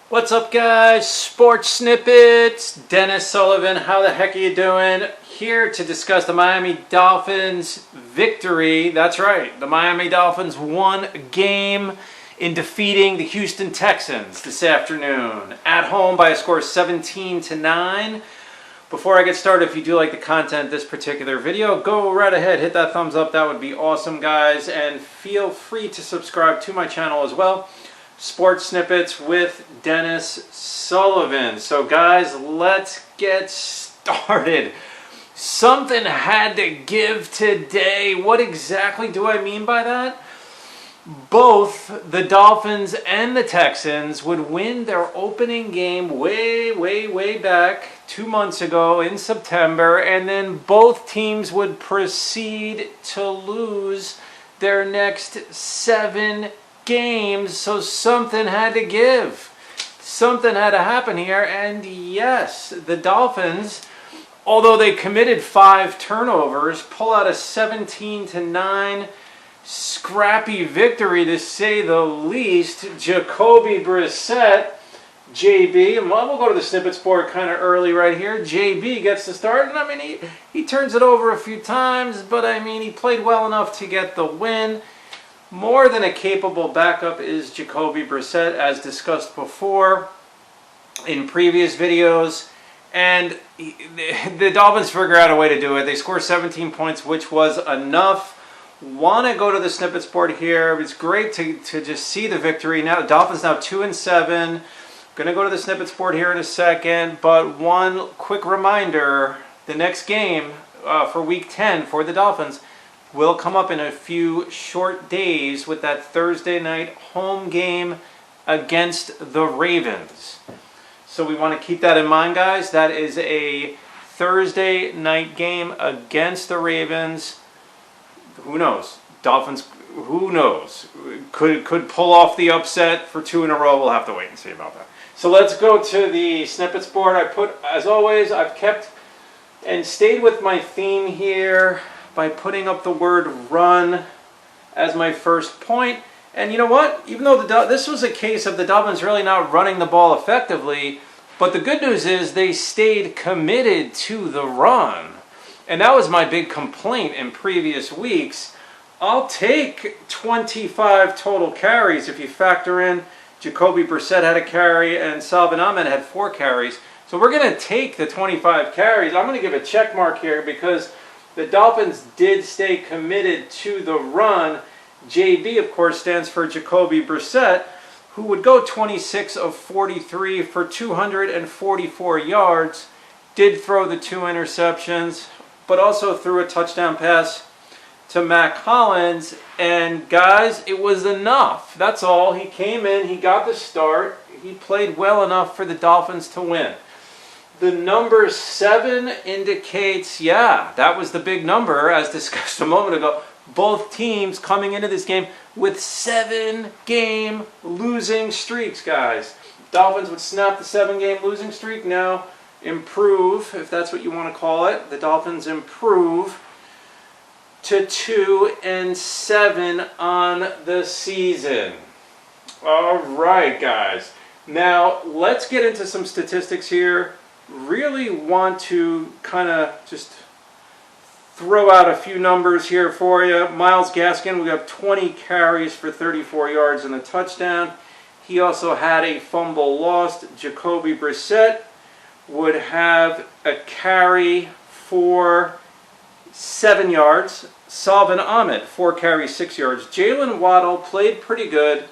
What's up, guys? Sports Snippets. Dennis Sullivan. How the heck are you doing? Here to discuss the Miami Dolphins victory. That's right. The Miami Dolphins won a game in defeating the Houston Texans this afternoon at home by a score of 17-9. Before I get started, if you do like the content of this particular video, go right ahead, hit that thumbs up. That would be awesome, guys. And feel free to subscribe to my channel as well. Sports Snippets with Dennis Sullivan. So guys, let's get started. Something had to give today. What exactly do I mean by that? Both the Dolphins and the Texans would win their opening game way back 2 months ago in September, and then both teams would proceed to lose their next 7 games. So something had to give. Something had to happen here. And yes, the Dolphins, although they committed 5 turnovers, pull out a 17-9 scrappy victory, to say the least. Jacoby Brissett, JB, and we'll go to the snippets board kind of early right here. JB gets the start, and I mean, he turns it over a few times, but I mean, he played well enough to get the win. More than a capable backup is Jacoby Brissett, as discussed before in previous videos. And the Dolphins figure out a way to do it. They score 17 points, which was enough. Want to go to the snippets board here. It's great to just see the victory. Now, Dolphins now 2-7. Going to go to the snippets board here in a second. But one quick reminder, the next game for Week 10 for the Dolphins will come up in a few short days with that Thursday night home game against the Ravens. So we want to keep that in mind, guys. That is a Thursday night game against the Ravens. Who knows? Dolphins, who knows? Could pull off the upset for 2 in a row. We'll have to wait and see about that. So let's go to the snippets board. As always, I've kept and stayed with my theme here by putting up the word run as my first point. And you know what? Even though this was a case of the Dolphins really not running the ball effectively, but the good news is they stayed committed to the run. And that was my big complaint in previous weeks. I'll take 25 total carries if you factor in Jacoby Brissett had a carry and Salvon Ahmed had 4 carries. So we're going to take the 25 carries. I'm going to give a check mark here because the Dolphins did stay committed to the run. JB, of course, stands for Jacoby Brissett, who would go 26 of 43 for 244 yards. Did throw the 2 interceptions, but also threw a touchdown pass to Mac Hollins. And guys, it was enough. That's all. He came in, he got the start, he played well enough for the Dolphins to win. The number 7 indicates, yeah, that was the big number, as discussed a moment ago. Both teams coming into this game with 7-game losing streaks, guys. Dolphins would snap the 7-game losing streak, now improve, if that's what you want to call it. The Dolphins improve to 2-7 on the season. All right, guys. Now, let's get into some statistics here. Really want to kind of just throw out a few numbers here for you. Myles Gaskin, we have 20 carries for 34 yards and a touchdown. He also had a fumble lost. Jacoby Brissett would have a carry for 7 yards. Salvon Ahmed, 4 carries, 6 yards. Jaylen Waddle played pretty good.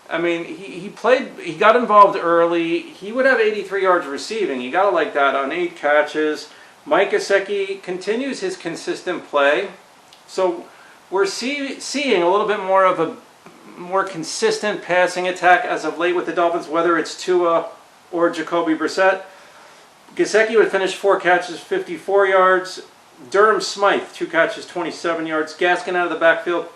I mean, he got involved early. He would have 83 yards receiving. You got to like that on 8 catches. Mike Gesicki continues his consistent play. So we're seeing a little bit more of a more consistent passing attack as of late with the Dolphins, whether it's Tua or Jacoby Brissett. Gesicki would finish 4 catches, 54 yards. Durham Smythe, 2 catches, 27 yards. Gaskin out of the backfield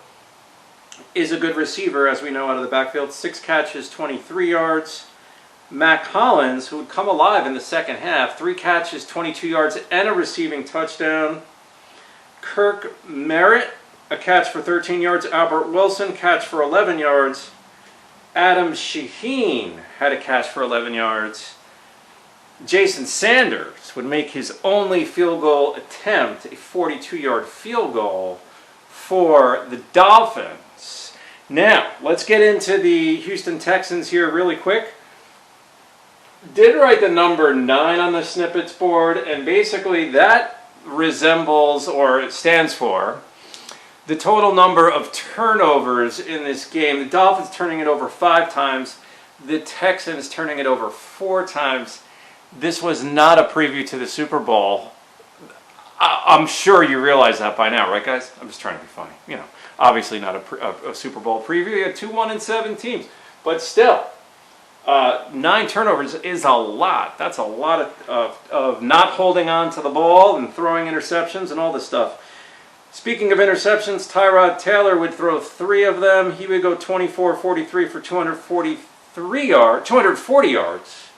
is a good receiver, as we know, out of the backfield. 6 catches, 23 yards. Mac Hollins, who would come alive in the second half, 3 catches, 22 yards, and a receiving touchdown. Kirk Merritt, a catch for 13 yards. Albert Wilson, catch for 11 yards. Adam Shaheen had a catch for 11 yards. Jason Sanders would make his only field goal attempt, a 42-yard field goal for the Dolphins. Now, let's get into the Houston Texans here really quick. Did write the number 9 on the snippets board, and basically that resembles, or it stands for, the total number of turnovers in this game. The Dolphins turning it over 5 times, the Texans turning it over 4 times. This was not a preview to the Super Bowl. I'm sure you realize that by now, right, guys? I'm just trying to be funny. You know, obviously not a Super Bowl preview. You had 2 1-7 teams, but still, 9 turnovers is a lot. That's a lot of not holding on to the ball and throwing interceptions and all this stuff. Speaking of interceptions, Tyrod Taylor would throw 3 of them. He would go 24-43 for 240 yards.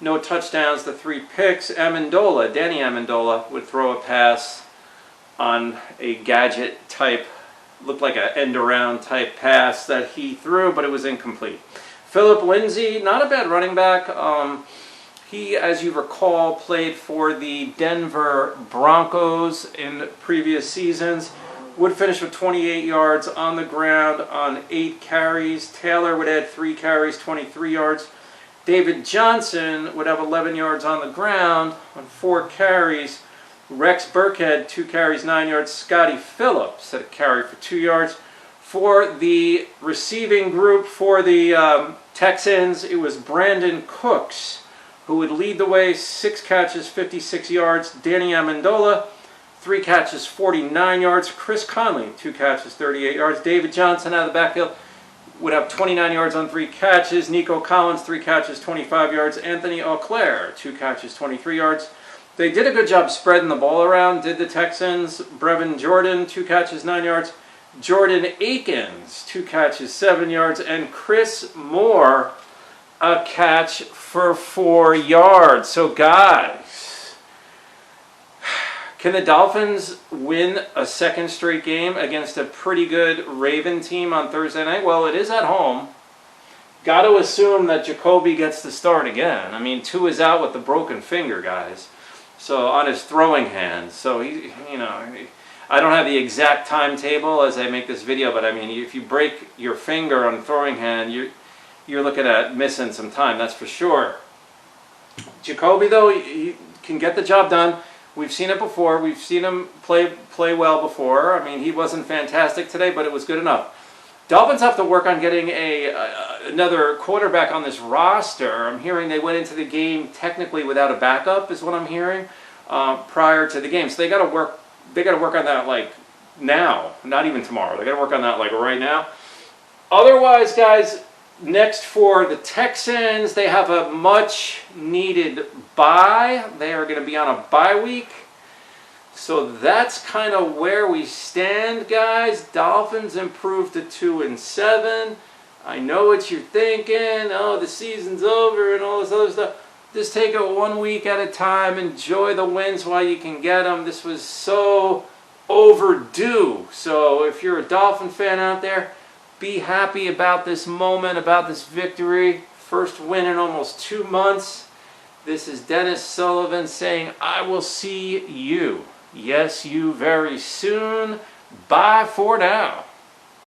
No touchdowns, the 3 picks. Danny Amendola would throw a pass on a gadget type, looked like an end-around type pass that he threw, but it was incomplete. Phillip Lindsay, not a bad running back. He, as you recall, played for the Denver Broncos in previous seasons. Would finish with 28 yards on the ground on 8 carries. Taylor would add 3 carries, 23 yards. David Johnson would have 11 yards on the ground on 4 carries. Rex Burkhead, 2 carries, 9 yards. Scotty Phillips had a carry for 2 yards. For the receiving group for the Texans, it was Brandon Cooks who would lead the way, 6 catches, 56 yards. Danny Amendola, 3 catches, 49 yards. Chris Conley, 2 catches, 38 yards. David Johnson out of the backfield would have 29 yards on 3 catches. Nico Collins, 3 catches, 25 yards. Anthony Auclair, 2 catches, 23 yards. They did a good job spreading the ball around, did the Texans. Brevin Jordan, 2 catches, 9 yards. Jordan Akins, 2 catches, 7 yards. And Chris Moore, a catch for 4 yards. So guys, can the Dolphins win a second straight game against a pretty good Raven team on Thursday night? Well, it is at home. Got to assume that Jacoby gets the start again. I mean, Tua is out with the broken finger, guys. So on his throwing hand. So I don't have the exact timetable as I make this video, but I mean, if you break your finger on the throwing hand, you're looking at missing some time, that's for sure. Jacoby, though, he can get the job done. We've seen it before. We've seen him play well before. I mean, he wasn't fantastic today, but it was good enough. Dolphins have to work on getting another quarterback on this roster. I'm hearing they went into the game technically without a backup, is what I'm hearing, prior to the game. So they got to work on that like now, not even tomorrow. They got to work on that like right now. Otherwise, guys, next for the Texans, they have a much-needed bye. They are going to be on a bye week. So that's kind of where we stand, guys. Dolphins improved to 2-7. I know what you're thinking. Oh, the season's over and all this other stuff. Just take it 1 week at a time. Enjoy the wins while you can get them. This was so overdue. So if you're a Dolphin fan out there, be happy about this moment, about this victory. First win in almost 2 months. This is Dennis Sullivan saying, I will see you. Yes, you very soon. Bye for now.